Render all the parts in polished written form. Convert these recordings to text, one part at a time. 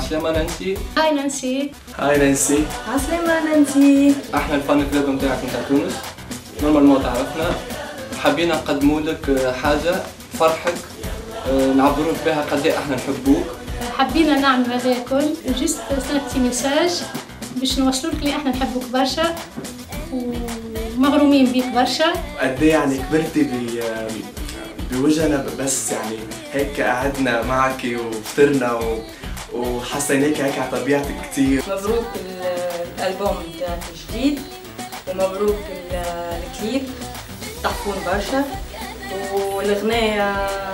عسلامة نانسي. هاي نانسي. هاي نانسي. عسلامة نانسي. احنا الفان كلوب نتاعك نتاع تونس، نورمالمون تعرفنا، حبينا نقدموا لك حاجة فرحك، نعبروك بها قد ايه احنا نحبوك. حبينا نعمل هذا الكل، جست سنتي ميساج باش نوصلوا لك اللي احنا نحبوك برشا ومغرومين بيك برشا. قد ايه يعني كبرتي بوجهنا، بس يعني هيك قعدنا معك وفطرنا وحسيناك هيك على طبيعتك كثير. مبروك الالبوم تاعك الجديد ومبروك الكليب، تحفون برشا والاغنية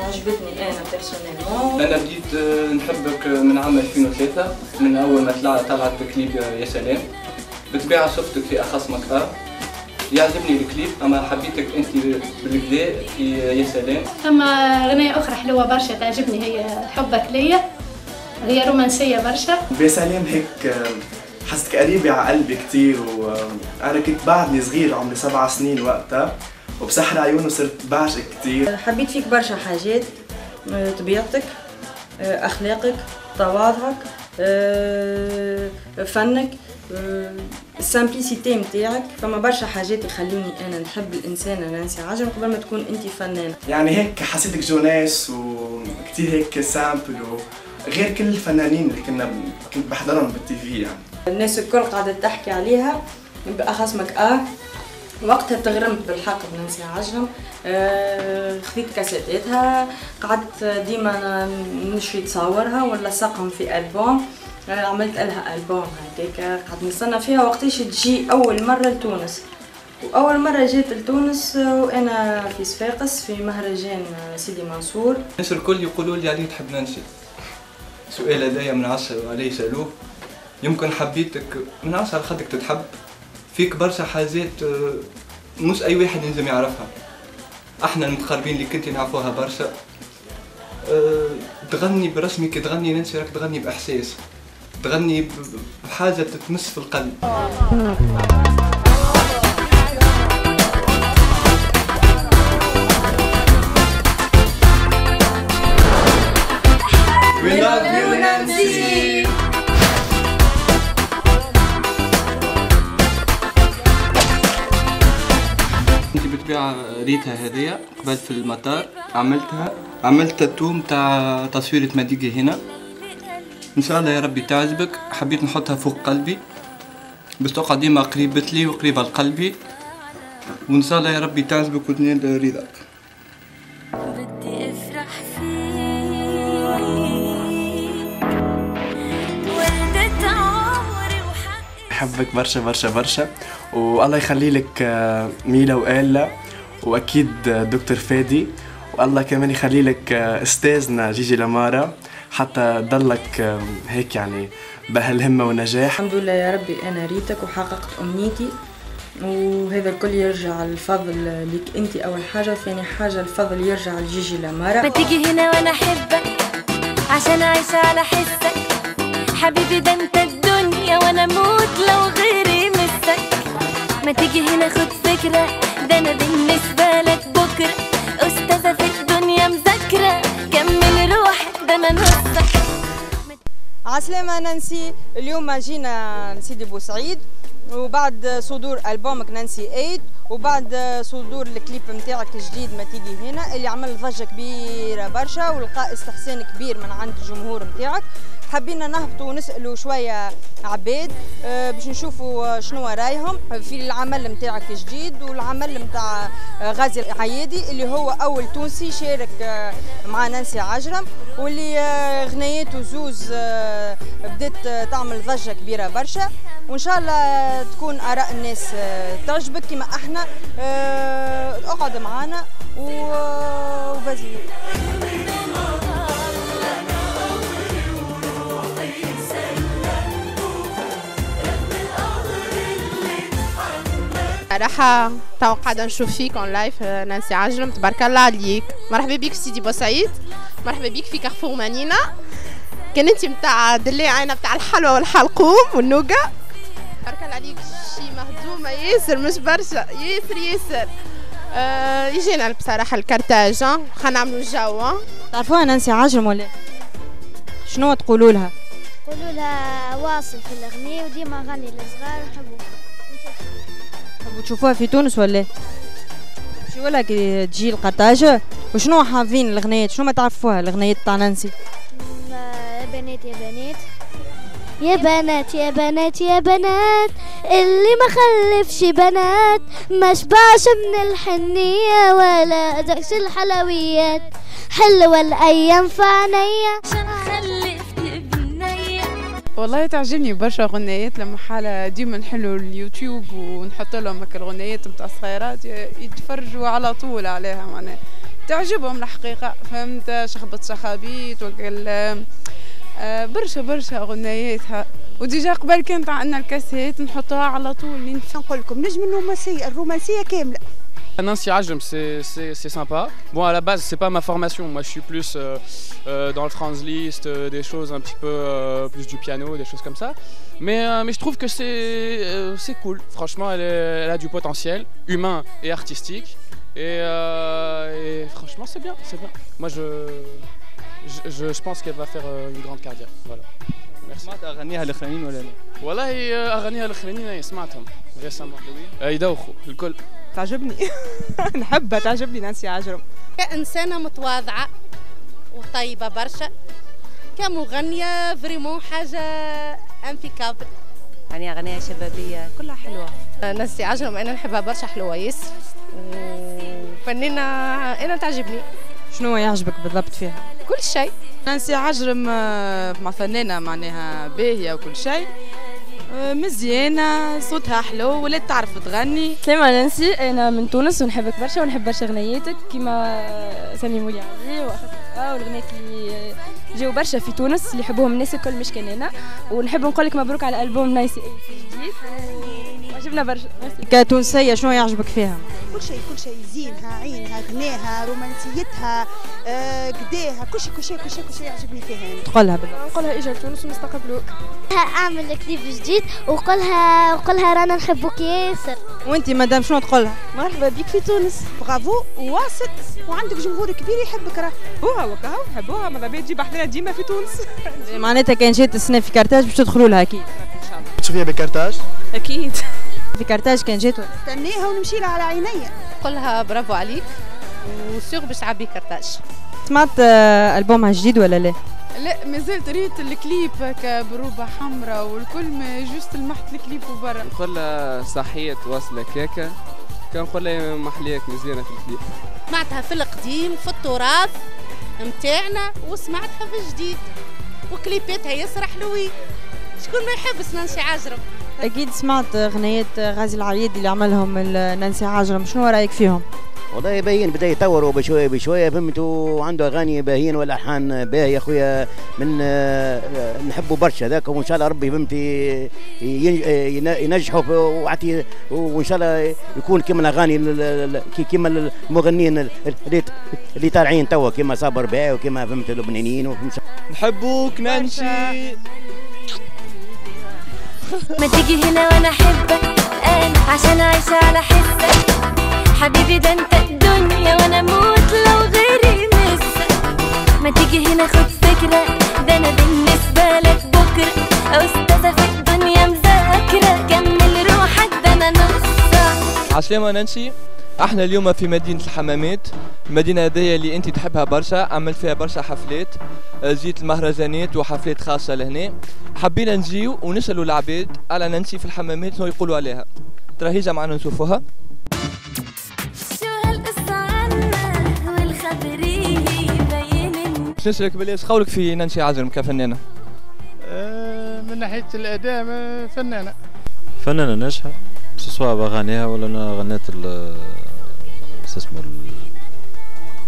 عجبتني انا بيرسونيلمون. انا بديت نحبك من عام 2003، من اول ما طلعت بكليب يا سلام. بالطبيعة شفتك في اخصمك يعجبني الكليب، اما حبيتك انت بالكدا في يا سلام. ثم اغنية اخرى حلوة برشا تعجبني، هي حبك ليا، هي رومانسية برشا. يا سلام هيك حسيتك قريبة على قلبي كثير، وانا كنت بعدني صغير عمري 7 سنين وقتها، وبسحر عيونه صرت بعشق كثير. حبيت فيك برشا حاجات، طبيعتك، اخلاقك، تواضعك، فنك، السامبليسيتي نتاعك. فما برشا حاجات يخلوني انا نحب الانسانه نانسي عجرم قبل ما تكون انت فنانه. يعني هيك حسيتك جوناس وكثير هيك سامبل، غير كل الفنانين اللي كنت بحضرهم بالتيفي. يعني الناس الكل قاعده تحكي عليها باخصمك وقتها تغرمت بالحق بنانسي عجرم. خذيت كاسيتاتها، قعدت ديما نشري تصاورها ولا ساقهم في البوم. عملت لها البوم هكاك، قعدت نستنى فيها وقتاش تجي اول مره لتونس. واول مره جيت لتونس وانا في صفاقس في مهرجان سيدي منصور. الناس الكل يقولوا لي عليه تحب نانسي. سؤال هذايا من عشرة عليه سألوه، يمكن حبيتك من عشرة خدك تتحب. فيك برشا حاجات مش اي واحد ينجم يعرفها، احنا المتقربين اللي كنتي نعرفوها برشا. تغني برسمي، كي تغني نانسي راك تغني باحساس، تغني بحاجه تتمس في القلب. We love you نانسي. انت بالطبيعة ريتها هذيا قبل في المطار، عملت تاتو متاع تصويرة مديقة هنا، ان شاء الله يا ربي تعجبك. حبيت نحطها فوق قلبي باش تقعد ديما قريبة لي وقريبة لقلبي، وان شاء الله يا ربي تعجبك وتنال رضاك. بدي افرح فيك وحدة عمري وحقي. بحبك برشا برشا برشا، والله يخلي لك ميلا وآلا، واكيد دكتور فادي، والله كمان يخلي لك استاذنا جيجي لمارا حتى ضلك هيك يعني بهالهمه والنجاح. الحمد لله يا ربي انا ريتك وحققت امنيتي، وهذا الكل يرجع الفضل ليك انت اول حاجه، وثاني حاجه الفضل يرجع لجيجي لمارا. ما تيجي هنا وانا احبك عشان اعيش على حسك، حبيبي ده انت الدنيا وانا اموت لو غيري مسك. ما تيجي هنا خد فكره، ده انا بالنسبه لك بكره استاذه في الدنيا مذاكره، كمل روحك ده انا نصك. عسلامة نانسي، اليوم جينا لسيدي بوسعيد وبعد صدور ألبومك نانسي 8 وبعد صدور الكليب نتاعك الجديد ما تيجي هنا اللي عمل ضجة كبيرة برشا ولقى استحسان كبير من عند الجمهور نتاعك. حبينا نهبطوا ونسألوا شوية عباد باش نشوفوا شنو رايهم في العمل نتاعك الجديد والعمل نتاع غازي العيادي اللي هو أول تونسي شارك مع نانسي عجرم، واللي غنياته زوز بدات تعمل ضجة كبيرة برشا. وإن شاء الله تكون آراء الناس تعجبك كما احنا. اقعد معانا وبزي. صراحة تو قاعدة نشوف فيك اون لايف نانسي عجرم، تبارك الله عليك. مرحبا بيك في سيدي بوسعيد، مرحبا بيك في كارفور مانينا. كان انت متاع دلي عينة متاع الحلوى والحلقوم والنوقة، تبارك الله عليك. شي مهضومة ياسر مش برشا، ياسر ياسر. يجينا بصراحة الكرتاج، خلينا نعملوا جو. تعرفوها نانسي عجرم ولا شنو تقولوا لها؟ يقولوا لها واصل في الأغنية وديما غني للصغار نحبوها. تحبوا تشوفوها في تونس ولا؟ شو لك تجي القرطاجة وشنو حافين الأغنيات؟ شنو ما تعرفوها الأغنيات تاع نانسي؟ يا بنات يا بنات يا بنات يا بنات يا بنات اللي ما خلفش بنات ما شبعش من الحنية ولا دقش الحلويات حلوة الأيام في عينيا خلفت بنية. والله تعجبني برشا غنيات لما حالة ديما نحلوا اليوتيوب ونحط لهم هكا الغنيات نتاع الصغيرات يتفرجوا على طول عليها معناها تعجبهم الحقيقة فهمت شخبط شخابيط وكل برشا غنياتها وديجا قبل كانت عندنا الكاسيت نحطوها على طول. نقول لكم نجم الرومانسية كاملة. Nancy Ajram, c'est sympa. Bon, à la base, c'est pas ma formation. Moi, je suis plus dans le Franz Liszt, des choses un petit peu plus du piano, des choses comme ça. Mais je trouve que c'est cool. Franchement, elle a du potentiel humain et artistique. Et franchement, c'est bien. Moi, je pense qu'elle va faire une grande carrière. Voilà. Merci. سمعت أغانيها الأخرانيين ولا لا؟ والله أغانيها الأخرانيين سمعتهم ريسامون يدوخوا الكل. تعجبني نحبها تعجبني نانسي عجرم كإنسانة متواضعة وطيبة برشا كمغنية فريمون حاجة امبيكابل. يعني أغنية شبابية كلها حلوة. نانسي عجرم أنا نحبها برشا حلوة ياسر وفنانة أنا تعجبني. شنو يعجبك بالضبط فيها؟ كل شيء. نانسي عجرم مع فنانة معناها باهية وكل شيء مزيانة صوتها حلو ولا تعرف تغني. سلامة نانسي أنا من تونس ونحبك برشا ونحب برشا غنياتك كيما سامي مولي علي وأخذتها والغنيات اللي جاو برشا في تونس اللي يحبوهم الناس الكل مش كاننا ونحب نقول لك مبروك على ألبوم نايسي أي جديد وعجبنا برشا. كتونسية شنو يعجبك فيها؟ كل شيء زينها عينها غناها رومانسيتها قداها كل شيء يعجبني فيها. تقولها نقولها إجا لتونس ونستقبلوك. أعمل كليب جديد وقولها رانا نحبوك ياسر. وانت مدام شنو تقولها؟ مرحبا بك في تونس برافو واصل وعندك جمهور كبير يحبك راه بوها وكاو نحبوها ماذا بيا تجيب احنا ديما في تونس. معناتها كان جات السنة في كارتاج باش تدخلوا لها أكيد. تشوفيها بكارتاج؟ أكيد. في كارتاج كان جات استناها ونمشي لها على عينيا. قولها برافو عليك وسيغ باش تعبي كارتاج. سمعت ألبومها جديد ولا لا؟ لا مازلت ريت الكليب هكا بروبة حمراء والكل ما جوست لمحت الكليب وبرا. نقول لها صحية واصلة كاكا كان نقول لها محليك مزيانة في الكليب. سمعتها في القديم في التراث متاعنا وسمعتها في الجديد وكليباتها ياسر حلوين. شكون ما يحبس نانسي عجرم؟ أكيد سمعت غنيات غازي العريدي اللي عملهم نانسي عجرم شنو رأيك فيهم؟ والله باين بدا يطوروا بشويه فهمتوا وعنده اغاني باهيين والالحان باهيه خويا من نحبوا برشا ذاك وان شاء الله ربي فهمتي ينجحوا وان شاء الله يكون كما الاغاني كما المغنيين اللي طالعين توا كما صابر باهي وكما فهمت اللبنانيين. نحبوك نانسي. ما تيجي هنا وانا احبك انا عشان عايشة على حسك حبيبي ده انت الدنيا وانا اموت لو غيري مسك. ما تيجي هنا خد فكرة ده انا بالنسبة لك بكرة استاذة في الدنيا مذاكرة كمل روحك ده انا نصك. عسلامة نانسي. احنا اليوم في مدينة الحمامات المدينة هذيا اللي انت تحبها برشا عملت فيها برشا حفلات زيت المهرجانات وحفلات خاصة لهنا حبينا نجيو ونسألوا العباد على نانسي في الحمامات شنو يقولوا عليها. ترى هيجا معنا نشوفوها. باش نسألك بلاش قولك في نانسي عجرم كفنانة؟ من ناحية الأداء فنانة ناجحة سواء بأغانيها ولا أنا غنيت اسمه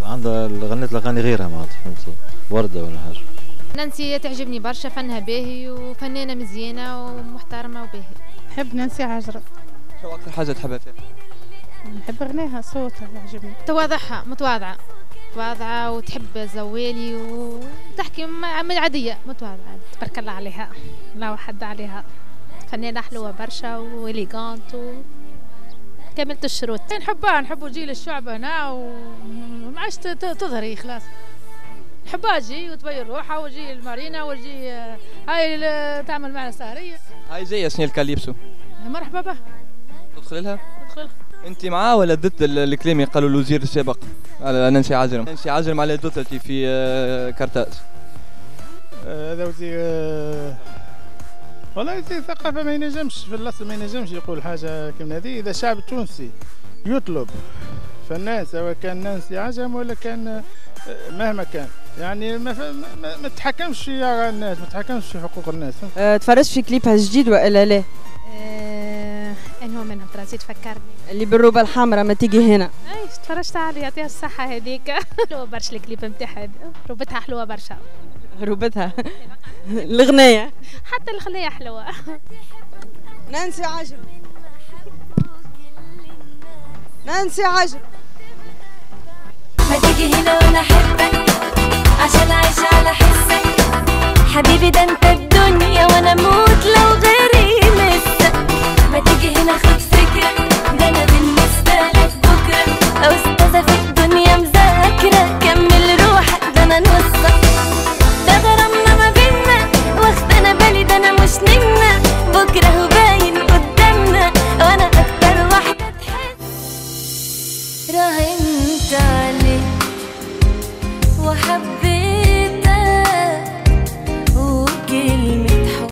عندها غنيت الأغاني غيرها معناتها فهمت وردة ولا حاجة. نانسي تعجبني برشا فنها باهي وفنانة مزيانة ومحترمة وباهي. نحب نانسي عجرم. شو أكثر حاجة تحبها فيها؟ نحب غناها صوتها يعجبني. تواضعها متواضعة وتحب الزوالي وتحكي من عادية متواضعة تبارك الله عليها لا وحد عليها. فنانة حلوة برشا وإليغانت كملت الشروط. نحبوا جيل الشعب هنا وما عادش تظهري خلاص. نحبها تجي وتبين روحها وتجي المارينا وتجي هاي تعمل معنا سهريه. هاي جايه سنين الكاليبسو. مرحبا بها. تدخلي لها؟ ندخلها. انت معاه ولا ضد الكلام اللي قالوا الوزير السابق على نانسي عجرم؟ نانسي عجرم على دوتلتي في كارتاز. هذا وزير والله وزير الثقافه ما ينجمش في الاصل، ما ينجمش يقول حاجه كيما هذه. اذا الشعب التونسي يطلب فنان سواء كان نانسي عجرم ولا كان مهما كان، يعني ما تحكمش في آراء الناس، ما تحكمش في حقوق الناس. تفرجت في كليبها الجديد ولا لا؟ انه منهم ترى زيد فكرني اللي بالروبه الحمراء ما تيجي هنا. اي تفرجت عليه، يعطيها الصحه هذيك. حلوه برشا الكليب نتاعها، روبتها حلوه برشا. روبتها الغنية حتى الغنية حلوة. نانسي عجرم. نانسي عجرم. ما تيجي هنا وانا احبك عشان اعيش على حسك حبيبي، ده انت